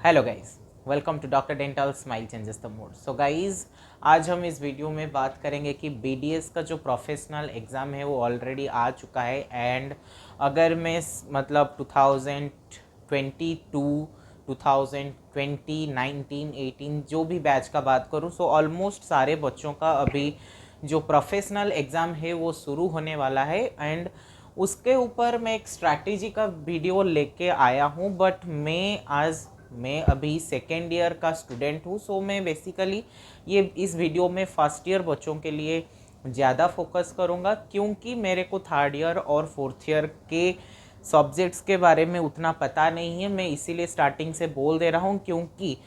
Hello guys, welcome to doctor dental smile changes the mood. So guys, आज हम इस video में बात करेंगे कि बीडीएस का जो प्रोफेशनल एग्ज़ाम है वो ऑलरेडी आ चुका है। एंड अगर मैं मतलब 2022 2020 19 18 जो भी बैच का बात करूँ, सो ऑलमोस्ट सारे बच्चों का अभी जो प्रोफेशनल एग्ज़ाम है वो शुरू होने वाला है। एंड उसके ऊपर मैं एक स्ट्रैटेजी का वीडियो लेके आया हूँ। बट मैं अभी सेकेंड ईयर का स्टूडेंट हूँ, सो मैं बेसिकली ये इस वीडियो में फर्स्ट ईयर बच्चों के लिए ज़्यादा फोकस करूँगा, क्योंकि मेरे को थर्ड ईयर और फोर्थ ईयर के सब्जेक्ट्स के बारे में उतना पता नहीं है। मैं इसीलिए स्टार्टिंग से बोल दे रहा हूँ, क्योंकि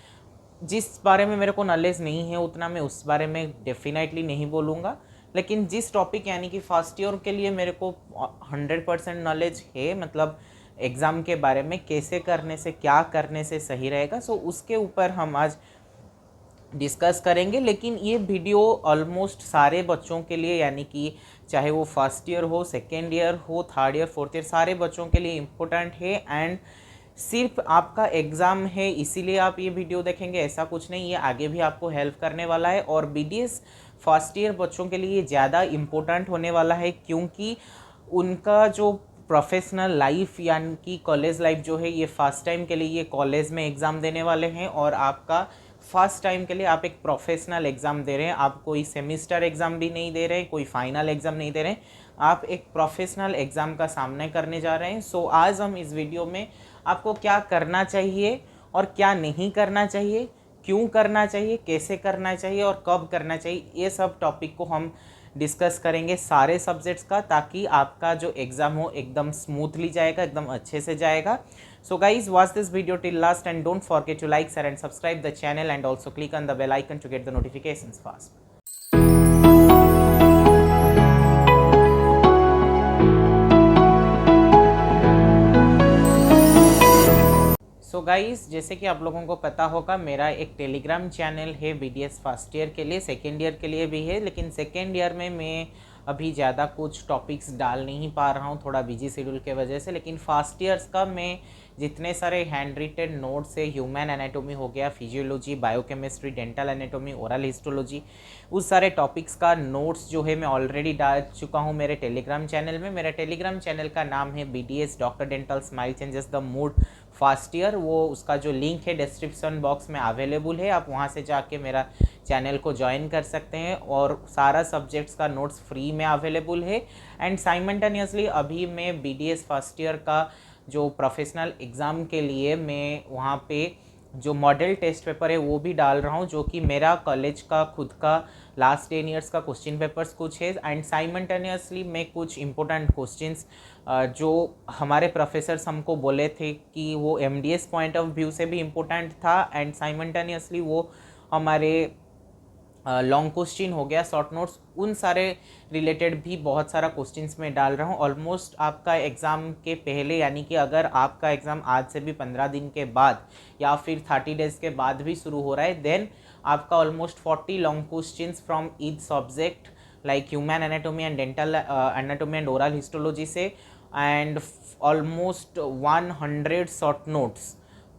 जिस बारे में मेरे को नॉलेज नहीं है उतना मैं उस बारे में डेफिनेटली नहीं बोलूँगा। लेकिन जिस टॉपिक यानी कि फर्स्ट ईयर के लिए मेरे को 100% नॉलेज है, मतलब एग्ज़ाम के बारे में कैसे करने से क्या करने से सही रहेगा, सो उसके ऊपर हम आज डिस्कस करेंगे। लेकिन ये वीडियो ऑलमोस्ट सारे बच्चों के लिए, यानी कि चाहे वो फर्स्ट ईयर हो, सेकेंड ईयर हो, थर्ड ईयर, फोर्थ ईयर, सारे बच्चों के लिए इम्पोर्टेंट है। एंड सिर्फ आपका एग्ज़ाम है इसीलिए आप ये वीडियो देखेंगे, ऐसा कुछ नहीं, ये आगे भी आपको हेल्प करने वाला है। और बीडीएस फर्स्ट ईयर बच्चों के लिए ज़्यादा इम्पोर्टेंट होने वाला है, क्योंकि उनका जो प्रोफेशनल लाइफ यानी कि कॉलेज लाइफ जो है, ये फर्स्ट टाइम के लिए ये कॉलेज में एग्ज़ाम देने वाले हैं। और आपका फर्स्ट टाइम के लिए आप एक प्रोफेशनल एग्ज़ाम दे रहे हैं। आप कोई सेमिस्टर एग्ज़ाम भी नहीं दे रहे, कोई फाइनल एग्ज़ाम नहीं दे रहे, आप एक प्रोफेशनल एग्ज़ाम का सामना करने जा रहे हैं। सो आज हम इस वीडियो में आपको क्या करना चाहिए और क्या नहीं करना चाहिए, क्यों करना चाहिए, कैसे करना चाहिए और कब करना चाहिए, ये सब टॉपिक को हम डिस्कस करेंगे सारे सब्जेक्ट्स का, ताकि आपका जो एग्ज़ाम हो एकदम स्मूथली जाएगा, एकदम अच्छे से जाएगा। So guys, watch this video till last and don't forget to like, share and subscribe the channel, and also click on the bell icon to get the notifications fast. So guys, जैसे कि आप लोगों को पता होगा, मेरा एक Telegram channel है बीडीएस फर्स्ट ईयर के लिए, सेकेंड ईयर के लिए भी है। लेकिन सेकेंड ईयर में मैं अभी ज़्यादा कुछ टॉपिक्स डाल नहीं पा रहा हूँ, थोड़ा बिजी शेड्यूल के वजह से। लेकिन फर्स्ट ईयर्स का मैं जितने सारे हैंड रिटेन नोट्स है, ह्यूमन एनाटोमी हो गया, physiology, biochemistry, dental anatomy, oral histology, उस सारे टॉपिक्स का नोट्स जो है मैं ऑलरेडी डाल चुका हूँ मेरे टेलीग्राम चैनल में। मेरे टेलीग्राम चैनल का नाम है BDS doctor dental smile changes the mood first year. वो उसका जो लिंक है डिस्क्रिप्शन बॉक्स में अवेलेबल है, आप वहाँ से जाके मेरा चैनल को ज्वाइन कर सकते हैं। और सारा सब्जेक्ट्स का नोट्स फ्री में अवेलेबल है। एंड साइमल्टेनियसली अभी मैं बीडीएस फर्स्ट ईयर का जो प्रोफेशनल एग्ज़ाम के लिए मैं वहाँ पे जो मॉडल टेस्ट पेपर है वो भी डाल रहा हूँ, जो कि मेरा कॉलेज का खुद का लास्ट 10 ईयर्स का क्वेश्चन पेपर्स कुछ है। एंड साइमल्टेनियसली मैं कुछ इंपॉर्टेंट क्वेश्चंस जो हमारे प्रोफेसर्स हमको बोले थे कि वो एमडीएस पॉइंट ऑफ व्यू से भी इम्पोर्टेंट था, एंड साइमल्टेनियसली वो हमारे लॉन्ग क्वेश्चन हो गया, शॉर्ट नोट्स, उन सारे रिलेटेड भी बहुत सारा क्वेश्चंस मैं डाल रहा हूँ। ऑलमोस्ट आपका एग्ज़ाम के पहले, यानी कि अगर आपका एग्ज़ाम आज से भी 15 दिन के बाद या फिर 30 डेज़ के बाद भी शुरू हो रहा है, देन आपका almost 40 long questions from each subject like human anatomy and dental anatomy and oral histology से, and almost 100 short notes,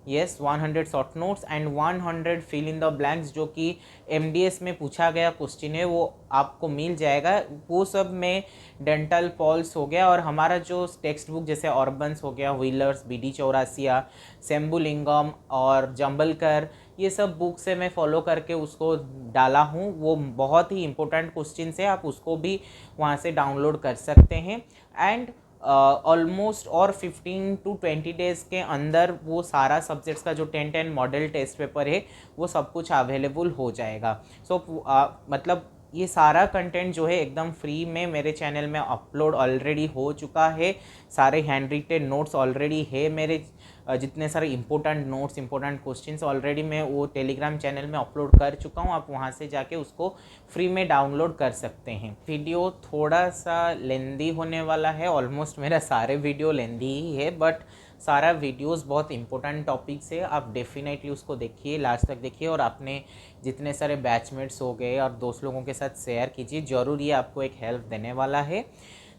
yes 100 short notes and 100 fill in the blanks, जो कि एमडीएस में पूछा गया क्वेश्चन है, वो आपको मिल जाएगा। वो सब में डेंटल पॉल्स हो गया, और हमारा जो टेक्स्ट बुक जैसे ऑर्बन्स हो गया, व्हीलर्स, बीडी चौरासिया, सेम्बुलिंगम और जम्बलकर, ये सब बुक से मैं फॉलो करके उसको डाला हूँ। वो बहुत ही इंपॉर्टेंट क्वेश्चन है, आप उसको भी वहाँ से डाउनलोड कर सकते हैं। एंड ऑलमोस्ट और 15 to 20 डेज़ के अंदर वो सारा सब्जेक्ट्स का जो 10 मॉडल टेस्ट पेपर है वो सब कुछ अवेलेबल हो जाएगा। मतलब ये सारा कंटेंट जो है एकदम फ्री में मेरे चैनल में अपलोड ऑलरेडी हो चुका है। सारे हैंड रिटेन नोट्स ऑलरेडी है मेरे, जितने सारे important notes, important questions already मैं वो टेलीग्राम चैनल में अपलोड कर चुका हूँ। आप वहाँ से जाके उसको फ्री में डाउनलोड कर सकते हैं। वीडियो थोड़ा सा लेंदी होने वाला है, ऑलमोस्ट मेरा सारे वीडियो लेंदी ही है, बट सारा वीडियोस बहुत इंपॉर्टेंट टॉपिक्स है। आप डेफिनेटली उसको देखिए, लास्ट तक देखिए, और अपने जितने सारे बैचमेट्स हो गए और दोस्त लोगों के साथ शेयर कीजिए, ज़रूर ये आपको एक हेल्प देने वाला है।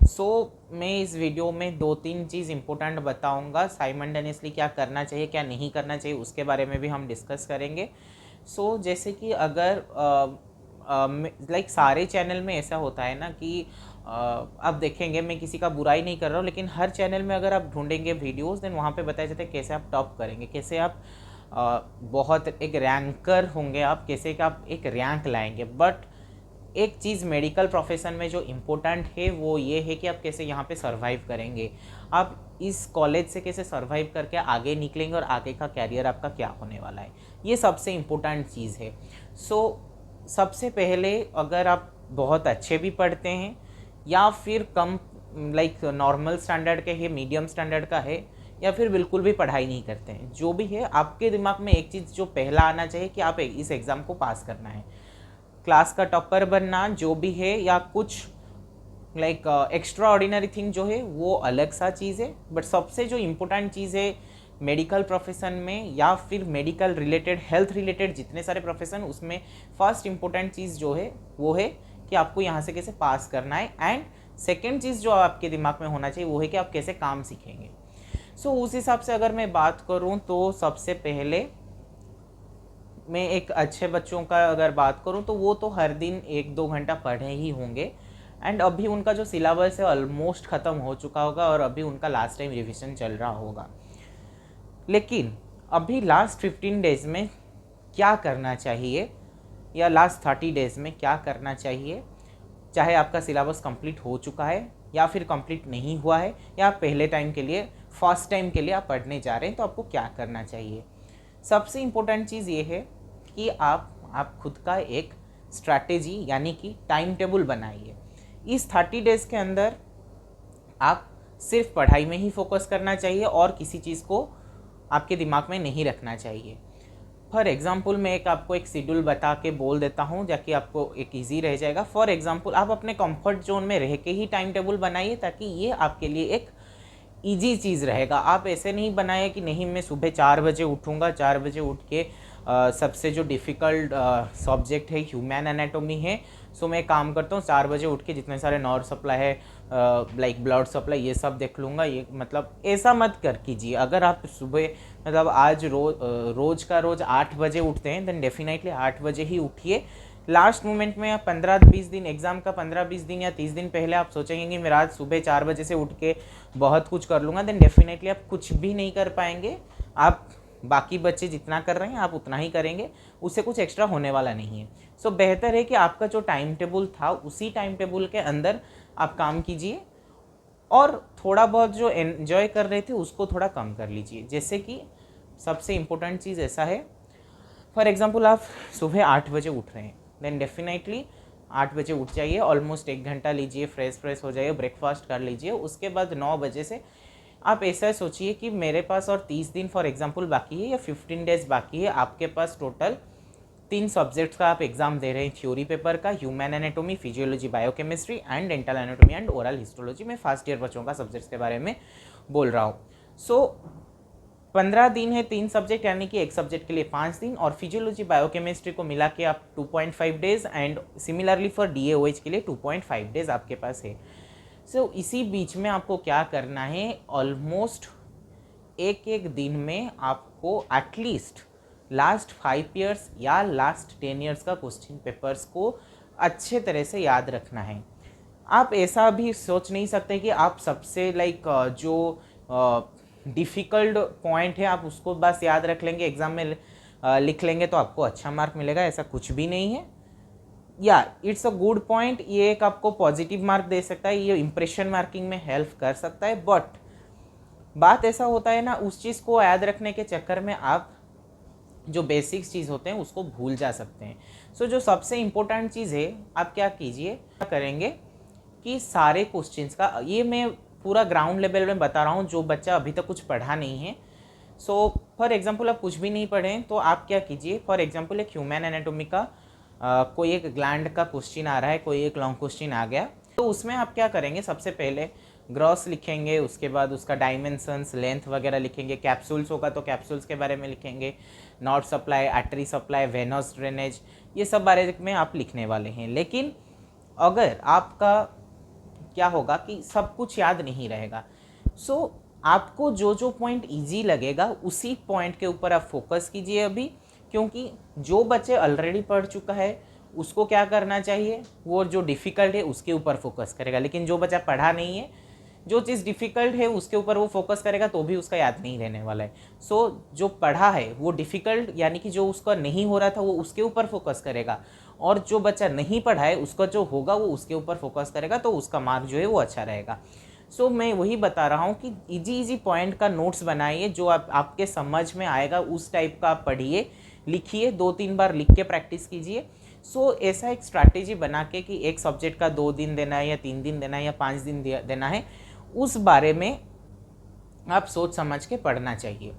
मैं इस वीडियो में 2-3 चीज़ इंपॉर्टेंट बताऊंगा, साइमल्टेनियसली क्या करना चाहिए क्या नहीं करना चाहिए उसके बारे में भी हम डिस्कस करेंगे। जैसे कि अगर लाइक सारे चैनल में ऐसा होता है ना कि आप देखेंगे, मैं किसी का बुराई नहीं कर रहा हूँ, लेकिन हर चैनल में अगर आप ढूंढेंगे वीडियोस देन वहाँ पे बताया जाता है कैसे आप टॉप करेंगे, कैसे आप बहुत एक रैंकर होंगे, आप कैसे कि आप एक रैंक लाएंगे। बट एक चीज़ मेडिकल प्रोफेशन में जो इम्पोर्टेंट है वो ये है कि आप कैसे यहाँ पे सरवाइव करेंगे, आप इस कॉलेज से कैसे सरवाइव करके आगे निकलेंगे और आगे का कैरियर आपका क्या होने वाला है, ये सबसे इम्पोर्टेंट चीज़ है। सबसे पहले अगर आप बहुत अच्छे भी पढ़ते हैं या फिर कम लाइक नॉर्मल स्टैंडर्ड के है, मीडियम स्टैंडर्ड का है, या फिर बिल्कुल भी पढ़ाई नहीं करते हैं, जो भी है आपके दिमाग में एक चीज़ जो पहला आना चाहिए कि आप इस एग्ज़ाम को पास करना है। क्लास का टॉपर बनना जो भी है या कुछ लाइक एक्स्ट्रा ऑर्डिनरी थिंग जो है वो अलग सा चीज़ है। बट सबसे जो इम्पोर्टेंट चीज़ है मेडिकल प्रोफेशन में या फिर मेडिकल रिलेटेड हेल्थ रिलेटेड जितने सारे प्रोफेशन, उसमें फर्स्ट इम्पोर्टेंट चीज़ जो है वो है कि आपको यहाँ से कैसे पास करना है। एंड सेकेंड चीज़ जो आपके दिमाग में होना चाहिए वो है कि आप कैसे काम सीखेंगे। उस हिसाब से अगर मैं बात करूँ तो सबसे पहले मैं एक अच्छे बच्चों का अगर बात करूं तो वो तो हर दिन 1-2 घंटा पढ़े ही होंगे। एंड अभी उनका जो सिलेबस है ऑलमोस्ट ख़त्म हो चुका होगा और अभी उनका लास्ट टाइम रिवीजन चल रहा होगा। लेकिन अभी लास्ट 15 डेज़ में क्या करना चाहिए या लास्ट 30 डेज़ में क्या करना चाहिए, चाहे आपका सिलेबस कंप्लीट हो चुका है या फिर कंप्लीट नहीं हुआ है या पहले टाइम के लिए फर्स्ट टाइम के लिए आप पढ़ने जा रहे हैं, तो आपको क्या करना चाहिए। सबसे इम्पोर्टेंट चीज़ ये है कि आप खुद का एक स्ट्रैटेजी यानी कि टाइम टेबल बनाइए। इस 30 डेज़ के अंदर आप सिर्फ पढ़ाई में ही फोकस करना चाहिए और किसी चीज़ को आपके दिमाग में नहीं रखना चाहिए। फॉर एग्ज़ाम्पल मैं आपको एक शेड्यूल बता के बोल देता हूँ ताकि आपको एक ईजी रह जाएगा। फॉर एग्ज़ाम्पल आप अपने कंफर्ट जोन में रह के ही टाइम टेबल बनाइए ताकि ये आपके लिए एक ईजी चीज़ रहेगा। आप ऐसे नहीं बनाए कि नहीं मैं सुबह 4 बजे उठूँगा, 4 बजे उठ के सबसे जो डिफ़िकल्ट सब्जेक्ट है ह्यूमन एनाटोमी है, मैं काम करता हूँ 4 बजे उठ के जितने सारे नर्व सप्लाई है लाइक ब्लड सप्लाई ये सब देख लूँगा। ये मतलब ऐसा मत कर कीजिए। अगर आप सुबह मतलब आज रोज़ का रोज़ 8 बजे उठते हैं देन डेफिनेटली 8 बजे ही उठिए। लास्ट मोमेंट में 15-20 दिन एग्ज़ाम का 15-20 दिन या 30 दिन पहले आप सोचेंगे कि मैं रात सुबह 4 बजे से उठ के बहुत कुछ कर लूँगा, देन डेफिनेटली आप कुछ भी नहीं कर पाएंगे। आप बाकी बच्चे जितना कर रहे हैं आप उतना ही करेंगे, उससे कुछ एक्स्ट्रा होने वाला नहीं है। बेहतर है कि आपका जो टाइम टेबल था उसी टाइम टेबल के अंदर आप काम कीजिए और थोड़ा बहुत जो एन्जॉय कर रहे थे उसको थोड़ा कम कर लीजिए। जैसे कि सबसे इम्पोर्टेंट चीज़ ऐसा है, फॉर एग्ज़ाम्पल आप सुबह 8 बजे उठ रहे हैं देन डेफिनेटली 8 बजे उठ जाइए, ऑलमोस्ट 1 घंटा लीजिए, फ्रेश हो जाइए, ब्रेकफास्ट कर लीजिए। उसके बाद 9 बजे से आप ऐसा सोचिए कि मेरे पास और 30 दिन फॉर एग्जांपल बाकी है या 15 डेज़ बाकी है। आपके पास टोटल 3 सब्जेक्ट्स का आप एग्ज़ाम दे रहे हैं थ्योरी पेपर का, human anatomy, physiology, biochemistry and dental anatomy and oral histology. मैं फर्स्ट ईयर बच्चों का सब्जेक्ट्स के बारे में बोल रहा हूँ। 15 दिन है 3 सब्जेक्ट यानी कि एक सब्जेक्ट के लिए 5 दिन, और फिजियोलॉजी बायोकेमिस्ट्री को मिला के आप 2.5 days and similarly for DAOH के लिए 2.5 डेज़ आपके पास है। इसी बीच में आपको क्या करना है, ऑलमोस्ट एक दिन में आपको एटलीस्ट लास्ट 5 ईयर्स या लास्ट 10 ईयर्स का क्वेश्चन पेपर्स को अच्छे तरह से याद रखना है। आप ऐसा भी सोच नहीं सकते कि आप सबसे लाइक जो डिफ़िकल्ट पॉइंट है आप उसको बस याद रख लेंगे, एग्ज़ाम में लिख लेंगे तो आपको अच्छा मार्क मिलेगा, ऐसा कुछ भी नहीं है। या इट्स अ गुड पॉइंट, ये एक आपको पॉजिटिव मार्क दे सकता है, ये इंप्रेशन मार्किंग में हेल्प कर सकता है। बट बात ऐसा होता है ना, उस चीज़ को याद रखने के चक्कर में आप जो बेसिक्स चीज़ होते हैं उसको भूल जा सकते हैं। जो सबसे इम्पोर्टेंट चीज़ है, आप क्या कीजिए, क्या करेंगे कि सारे क्वेश्चंस का, ये मैं पूरा ग्राउंड लेवल में बता रहा हूँ, जो बच्चा अभी तक कुछ पढ़ा नहीं है। फॉर एग्जांपल आप कुछ भी नहीं पढ़े तो आप क्या कीजिए, फॉर एग्जांपल एक ह्यूमन एनाटोमी का कोई एक ग्लैंड का क्वेश्चन आ रहा है, कोई एक लॉन्ग क्वेश्चन आ गया, तो उसमें आप क्या करेंगे, सबसे पहले ग्रॉस लिखेंगे, उसके बाद उसका डायमेंशंस, लेंथ वगैरह लिखेंगे। कैप्सूल्स होगा तो कैप्सूल्स के बारे में लिखेंगे, not supply, artery supply, venous drainage, ये सब बारे में आप लिखने वाले हैं। लेकिन अगर आपका क्या होगा कि सब कुछ याद नहीं रहेगा। सो आपको जो जो पॉइंट इजी लगेगा उसी पॉइंट के ऊपर आप फोकस कीजिए अभी, क्योंकि जो बच्चे ऑलरेडी पढ़ चुका है उसको क्या करना चाहिए, वो जो डिफ़िकल्ट है उसके ऊपर फोकस करेगा। लेकिन जो बच्चा पढ़ा नहीं है, जो चीज़ डिफ़िकल्ट है उसके ऊपर वो फोकस करेगा तो भी उसका याद नहीं रहने वाला है। सो जो पढ़ा है वो डिफ़िकल्ट यानी कि जो उसका नहीं हो रहा था वो उसके ऊपर फोकस करेगा, और जो बच्चा नहीं पढ़ा है उसका जो होगा वो उसके ऊपर फोकस करेगा, तो उसका मार्क जो है वो अच्छा रहेगा। सो मैं वही बता रहा हूँ कि इजी इजी पॉइंट का नोट्स बनाइए, जो आपके समझ में आएगा उस टाइप का आप पढ़िए, लिखिए, 2-3 बार लिख के प्रैक्टिस कीजिए। सो ऐसा एक स्ट्रैटेजी बना के कि एक सब्जेक्ट का 2 दिन देना है या 3 दिन देना है या 5 दिन देना है, उस बारे में आप सोच समझ के पढ़ना चाहिए,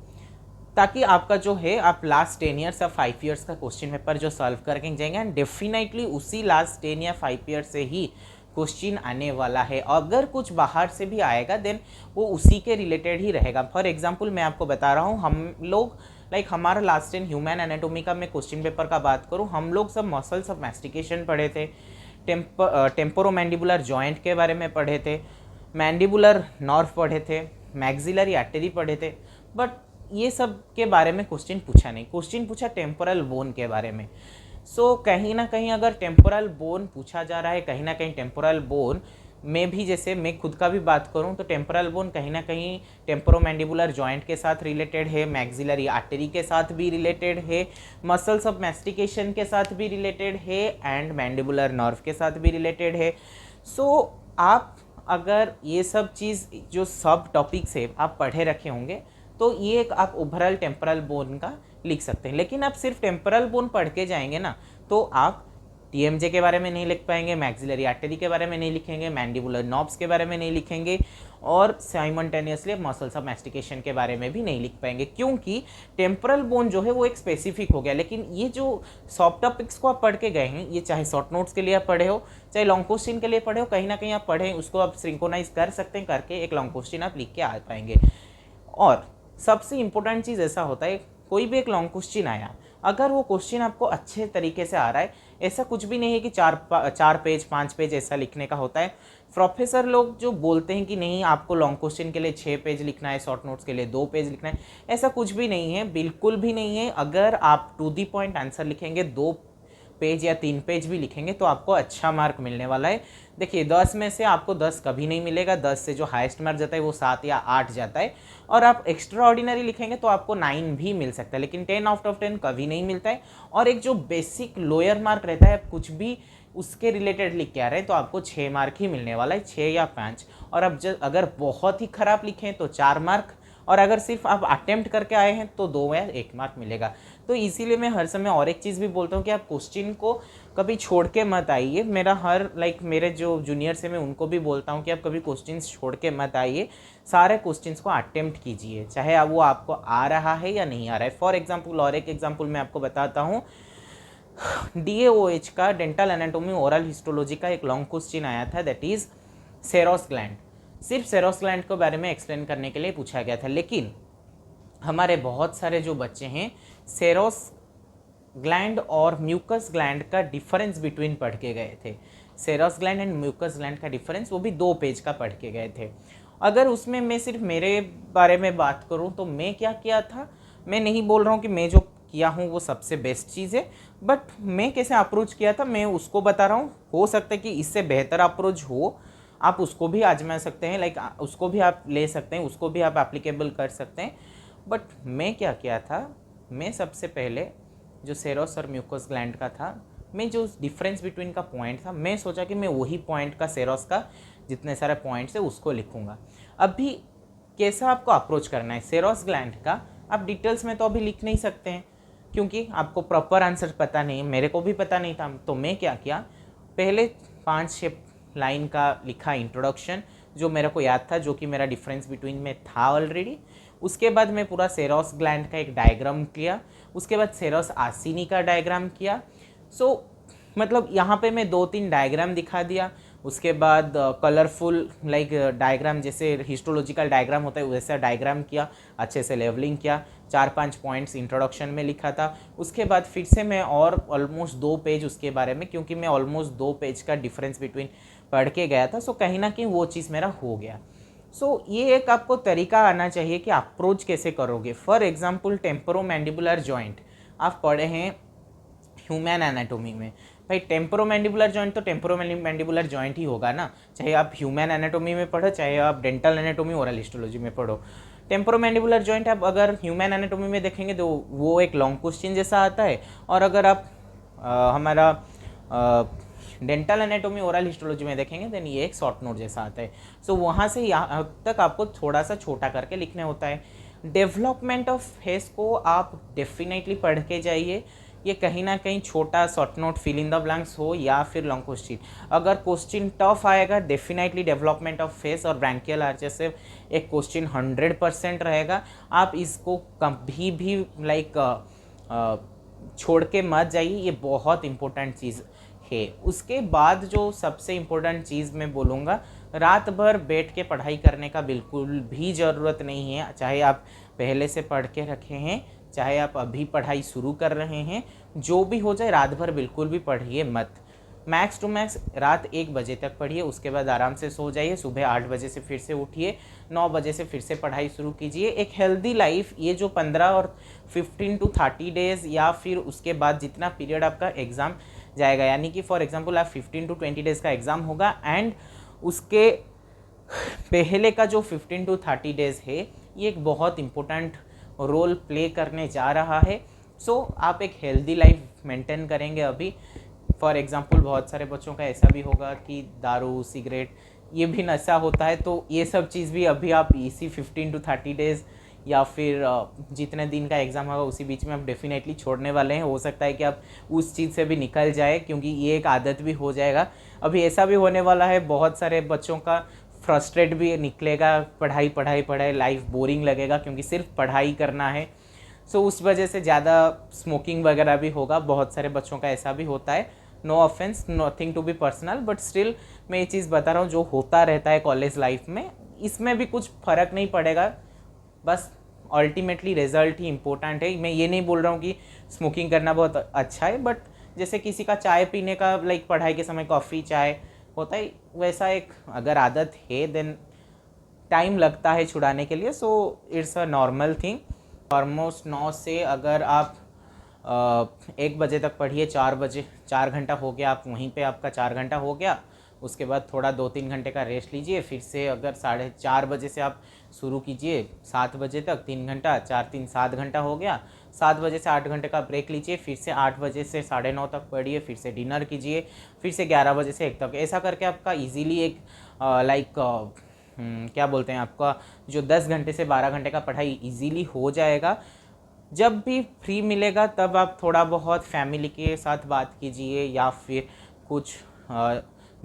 ताकि आपका जो है आप लास्ट 10 ईयर्स या 5 ईयर्स का क्वेश्चन पेपर जो सॉल्व करके जाएंगे, एंड डेफिनेटली उसी लास्ट 10 या 5 ईयर्स से ही क्वेश्चन आने वाला है। अगर कुछ बाहर से भी आएगा देन वो उसी के रिलेटेड ही रहेगा। फॉर एग्जांपल मैं आपको बता रहा हूँ, हम लोग हमारा लास्ट 10 ह्यूमन एनाटोमी का मैं क्वेश्चन पेपर का बात करूँ, हम लोग सब मसल्स ऑफ मैस्टिकेशन पढ़े थे, टेम्पोरोमैंडिबुलर जॉइंट के बारे में पढ़े थे, मैंडिबुलर नर्व पढ़े थे, मैक्सिलरी आर्टरी पढ़े थे, बट ये सब के बारे में क्वेश्चन पूछा नहीं। क्वेश्चन पूछा टेम्पोरल बोन के बारे में। सो कहीं ना कहीं अगर टेम्पोरल बोन पूछा जा रहा है, कहीं ना कहीं टेम्पोरल बोन में भी, जैसे मैं खुद का भी बात करूं तो टेम्पोरल बोन कहीं ना कहीं टेम्पोरोमैंडिबुलर जॉइंट के साथ रिलेटेड है, मैक्सिलरी आर्टरी के साथ भी रिलेटेड है, मसल्स ऑफ मैस्टिकेशन के साथ भी रिलेटेड है, एंड मैंडिबुलर नर्व के साथ भी रिलेटेड है। सो आप अगर ये सब चीज़ जो सब टॉपिक्स है आप पढ़े रखे होंगे तो ये एक आप ओवरऑल टेम्पोरल बोन का लिख सकते हैं। लेकिन आप सिर्फ टेम्पोरल बोन पढ़ के जाएंगे ना तो आप टीएमजे के बारे में नहीं लिख पाएंगे, मैक्सिलरी आर्टरी के बारे में नहीं लिखेंगे, मैंडिबुलर नॉब्स के बारे में नहीं लिखेंगे, और साइमल्टेनियसली मसल्स ऑफ मैस्टिकेशन के बारे में भी नहीं लिख पाएंगे, क्योंकि टेम्पोरल बोन जो है वो एक स्पेसिफिक हो गया। लेकिन ये जो सॉफ्ट टॉपिक्स को आप पढ़ के गए हैं, ये चाहे शॉर्ट नोट्स के लिए आप पढ़े हो चाहे लॉन्ग क्वेश्चन के लिए पढ़े हो, कहीं ना कहीं आप पढ़े उसको आप सिंक्रोनाइज कर सकते हैं, करके एक लॉन्ग क्वेश्चन आप लिख के आ पाएंगे। और सबसे इंपॉर्टेंट चीज़ ऐसा होता है, कोई भी एक लॉन्ग क्वेश्चन आया, अगर वो क्वेश्चन आपको अच्छे तरीके से आ रहा है, ऐसा कुछ भी नहीं है कि 4 पेज 5 पेज ऐसा लिखने का होता है। प्रोफेसर लोग जो बोलते हैं कि नहीं आपको लॉन्ग क्वेश्चन के लिए 6 पेज लिखना है, शॉर्ट नोट्स के लिए 2 पेज लिखना है, ऐसा कुछ भी नहीं है, बिल्कुल भी नहीं है। अगर आप टू दी पॉइंट आंसर लिखेंगे, 2 पेज या 3 पेज भी लिखेंगे तो आपको अच्छा मार्क मिलने वाला है। देखिए 10 में से आपको 10 कभी नहीं मिलेगा, 10 से जो हाईएस्ट मार्क जाता है वो 7 या 8 जाता है, और आप एक्स्ट्रा ऑर्डिनरी लिखेंगे तो आपको 9 भी मिल सकता है, लेकिन 10 आउट ऑफ 10 कभी नहीं मिलता है। और एक जो बेसिक लोअर मार्क रहता है, कुछ भी उसके रिलेटेड लिख के आ रहे हैं तो आपको 6 मार्क ही मिलने वाला है, 6 या 5। और अब अगर बहुत ही ख़राब लिखें तो 4 मार्क, और अगर सिर्फ आप अटेम्प्ट करके आए हैं तो 2 या 1 मार्क मिलेगा। तो इसीलिए मैं हर समय और एक चीज़ भी बोलता हूँ कि आप क्वेश्चन को कभी छोड़ के मत आइए। मेरा मेरे जो जूनियर्स हैं मैं उनको भी बोलता हूँ कि आप कभी क्वेश्चन छोड़ के मत आइए, सारे क्वेश्चंस को अटेम्प्ट कीजिए, चाहे वो आपको आ रहा है या नहीं आ रहा है। फॉर एग्जाम्पल, और एक एग्जाम्पल मैं आपको बताता हूँ, DAOH का डेंटल एनाटोमी ओरल हिस्टोलॉजी का एक लॉन्ग क्वेश्चन आया था, दैट इज़ सेरोस ग्लैंड। सिर्फ सेरोस ग्लैंड के बारे में एक्सप्लेन करने के लिए पूछा गया था, लेकिन हमारे बहुत सारे जो बच्चे हैं सेरोस ग्लैंड और म्यूकस ग्लैंड का डिफरेंस बिटवीन पढ़ के गए थे। सेरोस ग्लैंड एंड म्यूकस ग्लैंड का डिफरेंस वो भी 2 पेज का पढ़ के गए थे। अगर उसमें मैं सिर्फ मेरे बारे में बात करूं तो मैं क्या किया था, मैं नहीं बोल रहा हूं कि मैं जो किया हूं वो सबसे बेस्ट चीज़ है, बट मैं कैसे अप्रोच किया था मैं उसको बता रहा हूं। हो सकता है कि इससे बेहतर अप्रोच हो, आप उसको भी आजमा सकते हैं, उसको भी आप ले सकते हैं, उसको भी आप एप्लीकेबल कर सकते हैं। बट मैं क्या किया था, मैं सबसे पहले जो सेरोस और म्यूकस ग्लैंड का था, मैं जो डिफरेंस बिटवीन का पॉइंट था, मैं सोचा कि मैं वही पॉइंट का सेरोस का जितने सारे पॉइंट्स है उसको लिखूंगा। अभी कैसा आपको अप्रोच करना है सेरोस ग्लैंड का, आप डिटेल्स में तो अभी लिख नहीं सकते हैं क्योंकि आपको प्रॉपर आंसर पता नहीं, मेरे को भी पता नहीं था। तो मैं क्या किया, पहले 5-6 लाइन का लिखा इंट्रोडक्शन जो मेरे को याद था, जो कि मेरा डिफरेंस बिटवीन में था ऑलरेडी। उसके बाद मैं पूरा सेरोस ग्लैंड का एक डायग्राम किया, उसके बाद सेरोस आसिनी का डायग्राम किया। मतलब यहाँ पे मैं 2-3 डायग्राम दिखा दिया। उसके बाद कलरफुल डायग्राम जैसे हिस्टोलॉजिकल डायग्राम होता है वैसा डायग्राम किया, अच्छे से लेवलिंग किया, 4-5 पॉइंट्स इंट्रोडक्शन में लिखा था। उसके बाद फिर से मैं और ऑलमोस्ट 2 पेज उसके बारे में, क्योंकि मैं ऑलमोस्ट 2 पेज का डिफरेंस बिटवीन पढ़ के गया था, सो कहीं ना कहीं वो चीज़ मेरा हो गया। सो ये एक आपको तरीका आना चाहिए कि अप्रोच कैसे करोगे। फॉर एग्जाम्पल टेम्पोरोमैंडिबुलर जॉइंट आप पढ़े हैं ह्यूमन एनाटोमी में। भाई टेम्पोरोमैंडिबुलर जॉइंट तो टेम्पोरोमैंडिबुलर जॉइंट ही होगा ना, चाहे आप ह्यूमन एनाटोमी में पढ़ो, चाहे आप डेंटल एनाटोमी ओरल हिस्टोलॉजी में पढ़ो। टेम्पोरोमैंडिबुलर जॉइंट आप अगर ह्यूमन एनाटोमी में देखेंगे तो वो एक लॉन्ग क्वेश्चन जैसा आता है, और अगर आप हमारा डेंटल एनाटोमी ओरल हिस्टोलॉजी में देखेंगे देन ये एक शॉर्ट नोट जैसा आता है। सो वहाँ से यहाँ तक आपको थोड़ा सा छोटा करके लिखने होता है। डेवलपमेंट ऑफ फेस को आप डेफिनेटली पढ़ के जाइए। ये कहीं ना कहीं छोटा short note fill in the blanks हो या फिर लॉन्ग क्वेश्चन, अगर क्वेश्चन टफ आएगा डेफिनेटली डेवलपमेंट ऑफ फेस और ब्रैंकियल आर्चेस से एक क्वेश्चन 100% रहेगा। आप इसको कभी भी छोड़ के मत जाइए, ये बहुत इंपॉर्टेंट चीज़ है। उसके बाद जो सबसे इम्पोर्टेंट चीज़ मैं बोलूँगा, रात भर बैठ के पढ़ाई करने का बिल्कुल भी ज़रूरत नहीं है। चाहे आप पहले से पढ़ के रखे हैं, चाहे आप अभी पढ़ाई शुरू कर रहे हैं, जो भी हो जाए रात भर बिल्कुल भी पढ़िए मत। मैक्स टू मैक्स रात 1 बजे तक पढ़िए, उसके बाद आराम से सो जाइए, सुबह 8 बजे से फिर से उठिए, 9 बजे से फिर से पढ़ाई शुरू कीजिए। एक हेल्दी लाइफ, ये जो 15 और 15 to 30 डेज़ या फिर उसके बाद जितना पीरियड आपका एग्ज़ाम जाएगा, यानी कि फॉर एग्जांपल आप 15 to 20 डेज़ का एग्ज़ाम होगा एंड उसके पहले का जो 15 to 30 डेज़ है ये एक बहुत इम्पोर्टेंट रोल प्ले करने जा रहा है। सो आप एक हेल्दी लाइफ मेंटेन करेंगे अभी। फॉर एग्जांपल बहुत सारे बच्चों का ऐसा भी होगा कि दारू सिगरेट ये भी नशा होता है, तो ये सब चीज़ भी अभी आप इसी 15 to 30 डेज़ या फिर जितने दिन का एग्ज़ाम होगा उसी बीच में आप डेफिनेटली छोड़ने वाले हैं। हो सकता है कि आप उस चीज़ से भी निकल जाए, क्योंकि ये एक आदत भी हो जाएगा। अभी ऐसा भी होने वाला है, बहुत सारे बच्चों का फ्रस्ट्रेट भी निकलेगा, पढ़ाई पढ़ाई पढ़ाई, लाइफ बोरिंग लगेगा क्योंकि सिर्फ पढ़ाई करना है। सो उस वजह से ज़्यादा स्मोकिंग वगैरह भी होगा, बहुत सारे बच्चों का ऐसा भी होता है। No offence, nothing to be personal, but still मैं ये चीज़ बता रहा हूँ जो होता रहता है कॉलेज लाइफ में, इसमें भी कुछ फ़र्क नहीं पड़ेगा, बस अल्टीमेटली रिजल्ट ही इम्पोर्टेंट है। मैं ये नहीं बोल रहा हूँ कि स्मोकिंग करना बहुत अच्छा है, बट जैसे किसी का चाय पीने का पढ़ाई के समय कॉफ़ी चाय होता है, वैसा एक अगर आदत है देन टाइम लगता है छुड़ाने के लिए। So it's a normal thing. Almost 9 से अगर आप 1 बजे तक पढ़िए, 4 बजे 4 घंटा हो गया, आप वहीं पे आपका 4 घंटा हो गया। उसके बाद थोड़ा 2-3 घंटे का रेस्ट लीजिए, फिर से अगर 4:30 बजे से आप शुरू कीजिए 7 बजे तक, 3 घंटा, 4-3 7 घंटा हो गया। 7 बजे से 8 घंटे का ब्रेक लीजिए, फिर से 8 बजे से 9:30 तक पढ़िए, फिर से डिनर कीजिए, फिर से 11 बजे से 1 तक। ऐसा करके आपका इजीली एक क्या बोलते हैं, आपका जो 10 घंटे से 12 घंटे का पढ़ाई इजीली हो जाएगा। जब भी फ्री मिलेगा तब आप थोड़ा बहुत फैमिली के साथ बात कीजिए, या फिर कुछ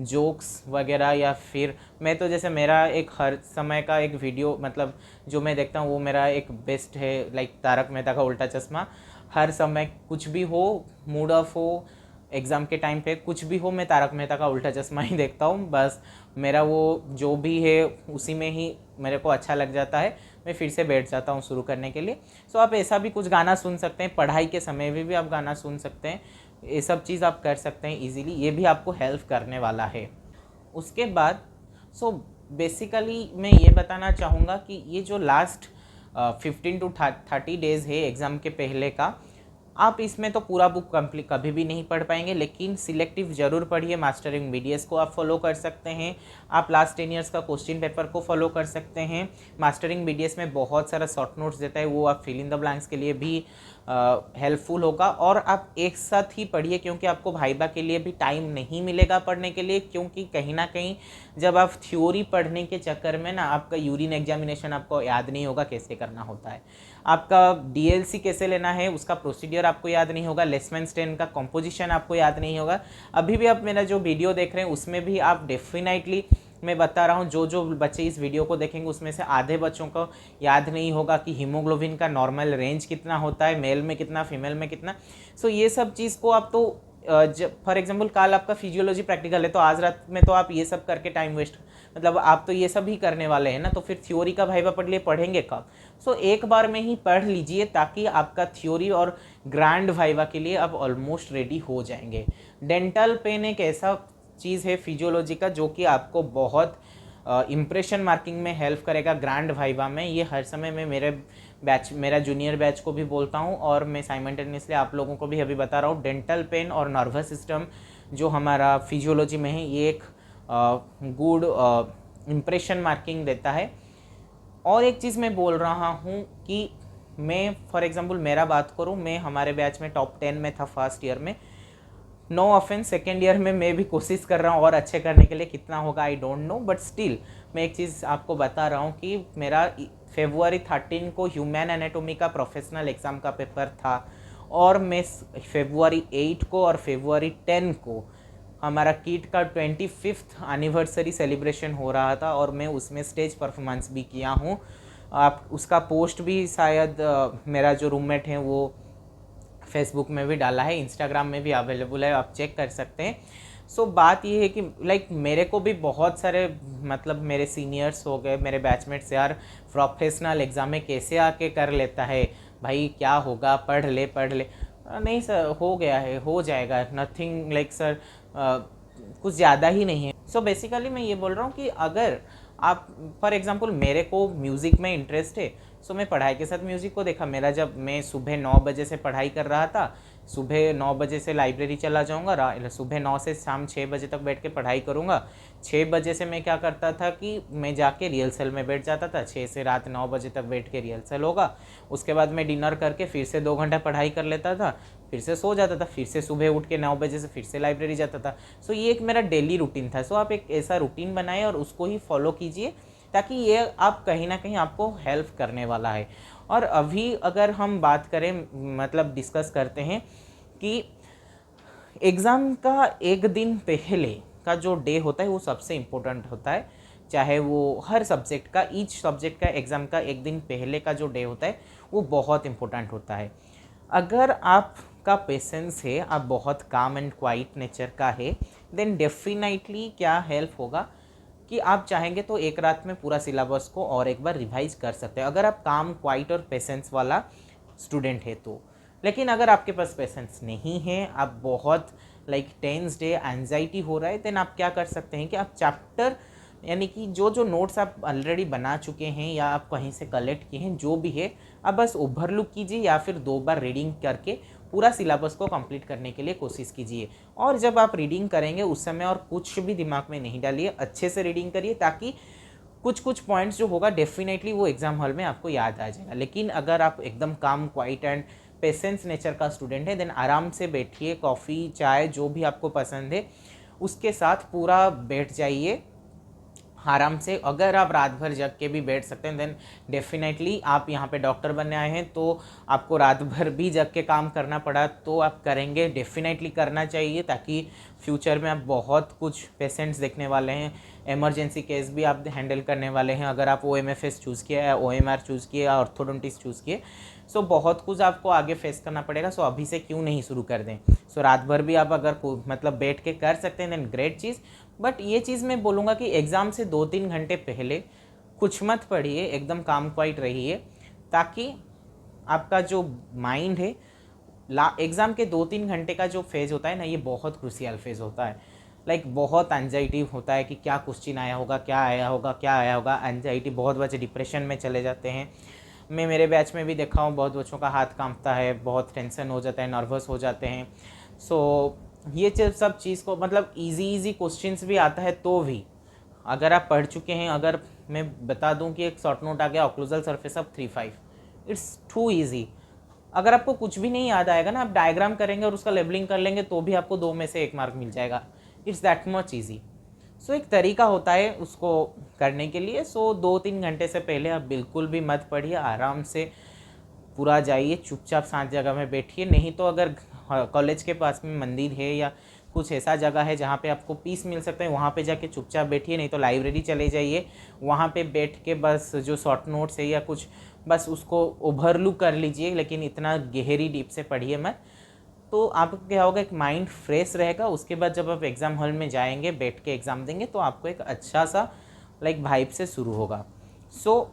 जोक्स वगैरह, या फिर मैं तो जैसे मेरा एक हर समय का एक वीडियो जो मैं देखता हूँ वो मेरा एक बेस्ट है, तारक मेहता का उल्टा चश्मा। हर समय कुछ भी हो, मूड ऑफ हो, एग्ज़ाम के टाइम पे कुछ भी हो, मैं तारक मेहता का उल्टा चश्मा ही देखता हूँ। बस मेरा वो जो भी है उसी में ही मेरे को अच्छा लग जाता है, मैं फिर से बैठ जाता हूँ शुरू करने के लिए। सो आप ऐसा भी कुछ गाना सुन सकते हैं, पढ़ाई के समय में भी आप गाना सुन सकते हैं, ये सब चीज़ आप कर सकते हैं इजीली, ये भी आपको हेल्प करने वाला है। उसके बाद बेसिकली मैं ये बताना चाहूँगा कि ये जो लास्ट 15 to 30 डेज़ है एग्ज़ाम के पहले का, आप इसमें तो पूरा बुक कंप्लीट कभी भी नहीं पढ़ पाएंगे, लेकिन सिलेक्टिव ज़रूर पढ़िए। मास्टरिंग बीडीएस को आप फॉलो कर सकते हैं, आप लास्ट 10 ईयर्स का क्वेश्चन पेपर को फॉलो कर सकते हैं। मास्टरिंग बीडीएस में बहुत सारा शॉर्ट नोट्स देता है, वो आप फिल इन द ब्लैंक्स के लिए भी हेल्पफुल होगा। और आप एक साथ ही पढ़िए, क्योंकि आपको भाइबा के लिए भी टाइम नहीं मिलेगा पढ़ने के लिए, क्योंकि कहीं ना कहीं जब आप थ्योरी पढ़ने के चक्कर में ना आपका यूरिन एग्जामिनेशन आपको याद नहीं होगा कैसे करना होता है, आपका डीएलसी कैसे लेना है उसका प्रोसीडियर आपको याद नहीं होगा, लेसमैन स्टेन का कॉम्पोजिशन आपको याद नहीं होगा। अभी भी आप मेरा जो वीडियो देख रहे हैं उसमें भी आप डेफिनेटली मैं बता रहा हूँ, जो बच्चे इस वीडियो को देखेंगे उसमें से आधे बच्चों को याद नहीं होगा कि हीमोग्लोबिन का नॉर्मल रेंज कितना होता है, मेल में कितना फीमेल में कितना। सो ये सब चीज़ को आप तो जब फॉर एग्जांपल कल आपका फिजियोलॉजी प्रैक्टिकल है तो आज रात में तो आप ये सब करके टाइम वेस्ट, मतलब आप तो ये सब ही करने वाले हैं ना, तो फिर थ्योरी का वाइवा पढ़ लिए पढ़ेंगे कब? सो एक बार में ही पढ़ लीजिए ताकि आपका थ्योरी और ग्रैंड वाइवा के लिए आप ऑलमोस्ट रेडी हो जाएंगे। डेंटल पेन एक ऐसा चीज़ है फिजियोलॉजी का जो कि आपको बहुत इम्प्रेशन मार्किंग में हेल्प करेगा ग्रैंड वाइवा में। ये हर समय मैं मेरा जूनियर बैच को भी बोलता हूँ और मैं साइमल्टेनियसली आप लोगों को भी अभी बता रहा हूँ। डेंटल पेन और नर्वस सिस्टम जो हमारा फिजियोलॉजी में है ये एक गुड इम्प्रेशन मार्किंग देता है। और एक चीज़ मैं बोल रहा हूँ कि मैं फॉर एग्जांपल मेरा बात करूँ, मैं हमारे बैच में टॉप 10 में था फर्स्ट ईयर में। नो ऑफेंस, सेकेंड ईयर में मैं भी कोशिश कर रहा हूँ और अच्छे करने के लिए, कितना होगा I don't know, but still मैं एक चीज़ आपको बता रहा हूँ कि मेरा February 13 को ह्यूमन एनाटोमी का प्रोफेशनल एग्ज़ाम का पेपर था और मैं February 8 को और February 10 को हमारा किट का 25th एनिवर्सरी सेलिब्रेशन हो रहा था और मैं उसमें स्टेज परफॉर्मेंस भी किया हूँ। आप उसका पोस्ट भी शायद मेरा जो रूममेट है वो फेसबुक में भी डाला है, इंस्टाग्राम में भी अवेलेबल है, आप चेक कर सकते हैं। सो बात ये है कि लाइक मेरे को भी बहुत सारे मतलब मेरे सीनियर्स हो गए, मेरे बैचमेट्स, यार प्रोफेशनल एग्ज़ाम में कैसे आके कर लेता है भाई, क्या होगा, पढ़ ले पढ़ ले। नहीं सर, हो गया है, हो जाएगा, नथिंग लाइक सर, कुछ ज़्यादा ही नहीं है। सो बेसिकली मैं ये बोल रहा हूँ कि अगर आप फॉर एग्जांपल मेरे को म्यूज़िक में इंटरेस्ट है, सो मैं पढ़ाई के साथ म्यूज़िक को देखा। मेरा जब मैं सुबह 9 बजे से पढ़ाई कर रहा था, सुबह 9 बजे से लाइब्रेरी चला जाऊंगा, सुबह 9 से शाम 6 बजे तक बैठ के पढ़ाई करूंगा। 6 बजे से मैं क्या करता था कि मैं जाके रिहर्सल में बैठ जाता था, 6 से रात 9 बजे तक बैठ के रिहर्सल होगा। उसके बाद मैं डिनर करके फिर से 2 घंटा पढ़ाई कर लेता था, फिर से सो जाता था, फिर से सुबह उठ के 9 बजे से फिर से लाइब्रेरी जाता था। सो ये एक मेरा डेली रूटीन था। सो आप एक ऐसा रूटीन बनाए और उसको ही फॉलो कीजिए ताकि ये आप कहीं ना कहीं आपको हेल्प करने वाला है। और अभी अगर हम बात करें, मतलब डिस्कस करते हैं कि एग्ज़ाम का एक दिन पहले का जो डे होता है वो सबसे इम्पोर्टेंट होता है। चाहे वो हर सब्जेक्ट का, ईच सब्जेक्ट का एग्ज़ाम का एक दिन पहले का जो डे होता है वो बहुत इम्पोर्टेंट होता है। अगर आपका पेशेंस है, आप बहुत काम एंड क्वाइट नेचर का है, देन डेफिनेटली क्या हेल्प होगा कि आप चाहेंगे तो एक रात में पूरा सिलेबस को और एक बार रिवाइज कर सकते हैं, अगर आप काम क्वाइट और पेशेंस वाला स्टूडेंट है तो। लेकिन अगर आपके पास पेशेंस नहीं है, आप बहुत लाइक टेंस्ड है, एंजाइटी हो रहा है, देन आप क्या कर सकते हैं कि आप चैप्टर यानी कि जो जो नोट्स आप ऑलरेडी बना चुके हैं या आप कहीं से कलेक्ट किए हैं, जो भी है, आप बस ओवरलुक कीजिए या फिर 2 बार रीडिंग करके पूरा सिलेबस को कंप्लीट करने के लिए कोशिश कीजिए। और जब आप रीडिंग करेंगे उस समय और कुछ भी दिमाग में नहीं डालिए, अच्छे से रीडिंग करिए ताकि कुछ कुछ पॉइंट्स जो होगा डेफिनेटली वो एग्ज़ाम हॉल में आपको याद आ जाएगा। लेकिन अगर आप एकदम काम क्वाइट एंड पेशेंस नेचर का स्टूडेंट है, देन आराम से बैठिए, कॉफ़ी चाय जो भी आपको पसंद है उसके साथ पूरा बैठ जाइए आराम से। अगर आप रात भर जग के भी बैठ सकते हैं, देन डेफिनेटली आप यहाँ पे डॉक्टर बनने आए हैं, तो आपको रात भर भी जग के काम करना पड़ा तो आप करेंगे, डेफिनेटली करना चाहिए ताकि फ्यूचर में आप बहुत कुछ पेशेंट्स देखने वाले हैं, इमरजेंसी केस भी आप हैंडल करने वाले हैं। अगर आप OMFS चूज़ किया या OMR चूज़ किया या ऑर्थोडोंटिस्ट चूज़ किए, सो बहुत कुछ आपको आगे फेस करना पड़ेगा। सो अभी से क्यों नहीं शुरू कर दें। सो रात भर भी आप अगर मतलब बैठ के कर सकते हैं, देन ग्रेट चीज़। बट ये चीज़ मैं बोलूँगा कि एग्ज़ाम से 2-3 घंटे पहले कुछ मत पढ़िए, एकदम काम क्वाइट रहिए ताकि आपका जो माइंड है एग्ज़ाम के 2-3 घंटे का जो फेज़ होता है ना, ये बहुत क्रूशियल फेज़ होता है। लाइक बहुत एंजाइटी होता है कि क्या क्वेश्चन आया होगा, क्या आया होगा, क्या आया होगा। एंजाइटी, बहुत बच्चे डिप्रेशन में चले जाते हैं। मैं मेरे बैच में भी देखा हूँ, बहुत बच्चों का हाथ कांपता है, बहुत टेंशन हो जाता है, नर्वस हो जाते हैं। सो ये सब चीज़ को मतलब इजी क्वेश्चंस भी आता है तो भी अगर आप पढ़ चुके हैं, अगर मैं बता दूं कि एक शॉर्ट नोट आ गया occlusal surface of 3-5, it's too easy. अगर आपको कुछ भी नहीं याद आएगा ना, आप डायग्राम करेंगे और उसका लेबलिंग कर लेंगे तो भी आपको 2 में से 1 मार्क मिल जाएगा। It's that much easy. So एक तरीका होता है उसको करने के लिए। सो 2-3 घंटे से पहले आप बिल्कुल भी मत पढ़िए, आराम से पूरा जाइए, चुपचाप शांत जगह में बैठिए। नहीं तो अगर कॉलेज के पास में मंदिर है या कुछ ऐसा जगह है जहाँ पे आपको पीस मिल सकता है, वहाँ पे जाके चुपचाप बैठिए। नहीं तो लाइब्रेरी चले जाइए, वहाँ पे बैठ के बस जो शॉर्ट नोट्स है या कुछ बस उसको ओवरलुक कर लीजिए, लेकिन इतना गहरी डीप से पढ़िए मत। तो आपको क्या होगा, एक माइंड फ्रेश रहेगा। उसके बाद जब आप एग्ज़ाम हॉल में जाएंगे, बैठ के एग्ज़ाम देंगे, तो आपको एक अच्छा सा लाइक वाइब से शुरू होगा। सो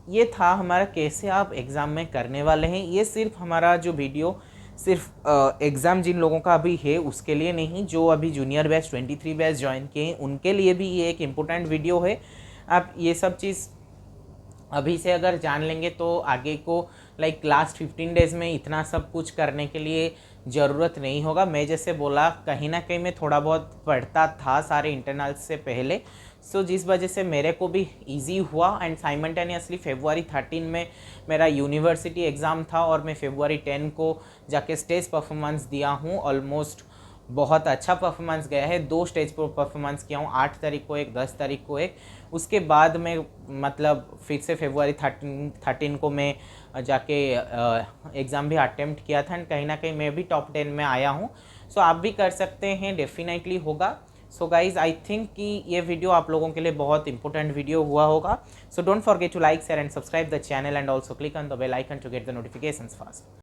ये था हमारा कैसे आप एग्ज़ाम में करने वाले हैं। ये सिर्फ हमारा जो वीडियो सिर्फ एग्ज़ाम जिन लोगों का अभी है उसके लिए नहीं, जो अभी जूनियर बैच 23 बैच ज्वाइन किए हैं उनके लिए भी ये एक इम्पोर्टेंट वीडियो है। आप ये सब चीज़ अभी से अगर जान लेंगे तो आगे को लाइक लास्ट 15 डेज़ में इतना सब कुछ करने के लिए ज़रूरत नहीं होगा। मैं जैसे बोला, कहीं ना कहीं मैं थोड़ा बहुत पढ़ता था सारे इंटरनल्स से पहले, सो जिस वजह से मेरे को भी इजी हुआ। एंड साइमल्टेनियसली February 13 में मेरा यूनिवर्सिटी एग्ज़ाम था और मैं February 10 को जाके स्टेज परफॉर्मेंस दिया हूँ। ऑलमोस्ट बहुत अच्छा परफॉर्मेंस गया है। 2 स्टेज पर परफॉर्मेंस किया हूँ, 8 तारीख को एक, 10 तारीख को एक। उसके बाद मैं मतलब फिर से February 13 को मैं जाके एग्ज़ाम भी अटेम्प्ट किया था। एंड कहीं ना कहीं मैं भी टॉप 10 में आया हूँ। सो आप भी कर सकते हैं, डेफिनेटली होगा। सो गाइज, आई थिंक कि ये वीडियो आप लोगों के लिए बहुत इंपॉर्टेंट वीडियो हुआ होगा। So don't forget to like, share and subscribe the channel and also click on the bell icon to get the notifications fast.